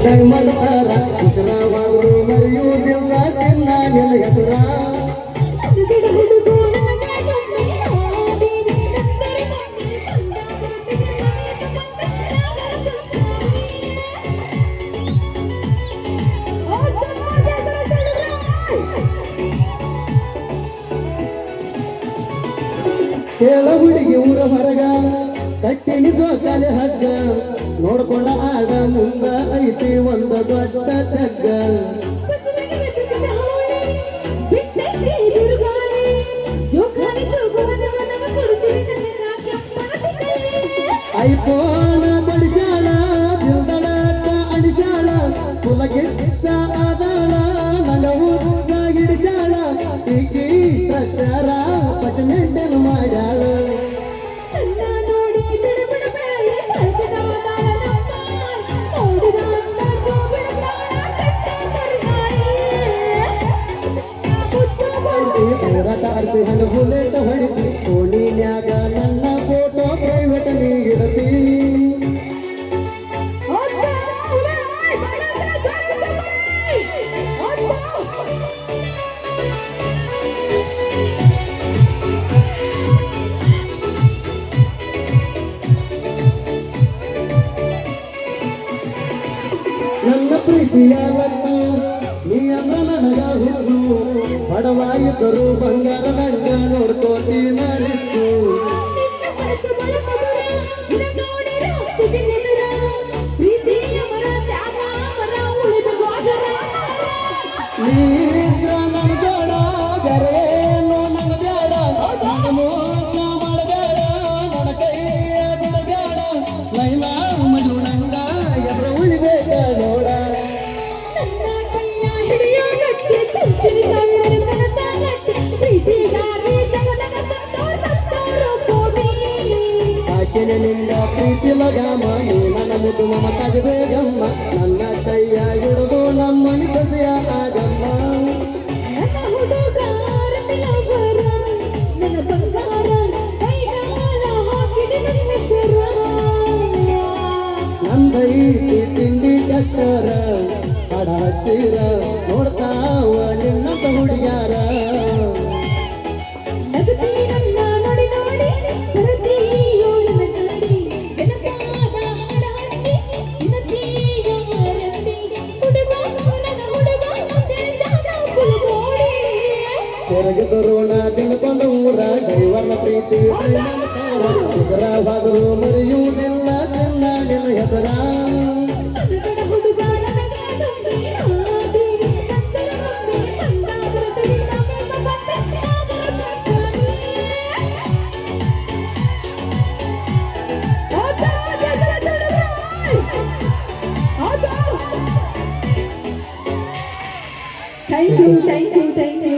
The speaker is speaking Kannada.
ಕೈ ಮಾಡ್ತಾರ ಹೆಸರವಾದ್ರು ಮರೆಯುವುದಿಲ್ಲ ಚಿನ್ನ ನಿನ್ನ ಹೆಸರ ಕೇಳ ಹುಡುಗಿ ಊರ ಹೊರಗ ಕಟ್ಟಿನಿ ಜೋಕಾಲಿ ಹಗ್ಗ ನೋಡ್ಕೊಂಡ ಆಡ ಮುಂದ ಐತಿ ಒಂದು ದೊಡ್ಡ ತಗ್ಗ ಐಫೋನ ಬಡಿಸಾಳ ದಿಲ್ದಡಕ ಅಡಿಸಾಳ ಪುಲಗಿಚ್ಚ ಆದಾಳ ನಗವು ಸಾಗಿಡಿಸಾಳ ಈಕಿ ಪ್ರಚಾರ ಪಚನೆಡ್ಡನು ಮಾಡ್ಯಾಳ ಅರ್ಜಿ ಹಣ್ಣು ಬುಲೆಟ್ ಹೊಡಿತಿ ಓಣಿನ್ಯಾಗ ನನ್ನ ಫೋಟೋ ಪ್ರೈವೇಟ್ ನೀಗಿಡತಿ ನನ್ನ ಪ್ರೀತಿಯ ಲಕ್ಕು ನೀ ಅಂದ್ರ ನನಗ ಹುಚ್ಚು ಬಡವಾಗಿದ್ದರು ಬಂಗಾರದಂಗ ನೋಡ್ಕೋತೀನ ನಿತ್ತು ನೀದ್ರ ನನ್ನ ಬೇಡ ಬೇರೇನು ನನ್ನ ಬೇಡ ನನ್ನ ಮೋಸ ಮಾಡಬೇಡ ನನ್ನ ಕೈಯ ಬಿಡಬೇಡ ಲೈಲಾ ಮಜುನಂಗ ಎದ್ರ ಉಳಿಬೇಕ ನೋಡ ನಿನ್ನ ಪ್ರೀತಿ ಲಗಾಮ ನೀ ನನ್ನ ಮುದ್ದು ಮಮತಾಜ ಬೇಗಮ್ಮ ನನ್ನ ಕೈಯ ಹಿಡಿದು ನಮ್ಮನಿ ಸಸಿಯ ಆಗಮ್ಮ ನಂದೈತಿ ತಿಂಡಿ ಕಟ್ಟರ ಹಡ ಹಚ್ಚಿರ ನೋಡ್ತಾವ ನಿನ್ನಂತ ಹುಡುಗ್ಯಾರ ತೆರಗಿದರೋಣ ತಿಳ್ಕೊಂಡ ಊರ ದೈವನ ಪ್ರೀತಿ ಹೆಸರವಾದರೂ ಮರೆಯುವುದಿಲ್ಲ ಚಿನ್ನ ನಿನ್ನ ಹೆಸರ Thank you.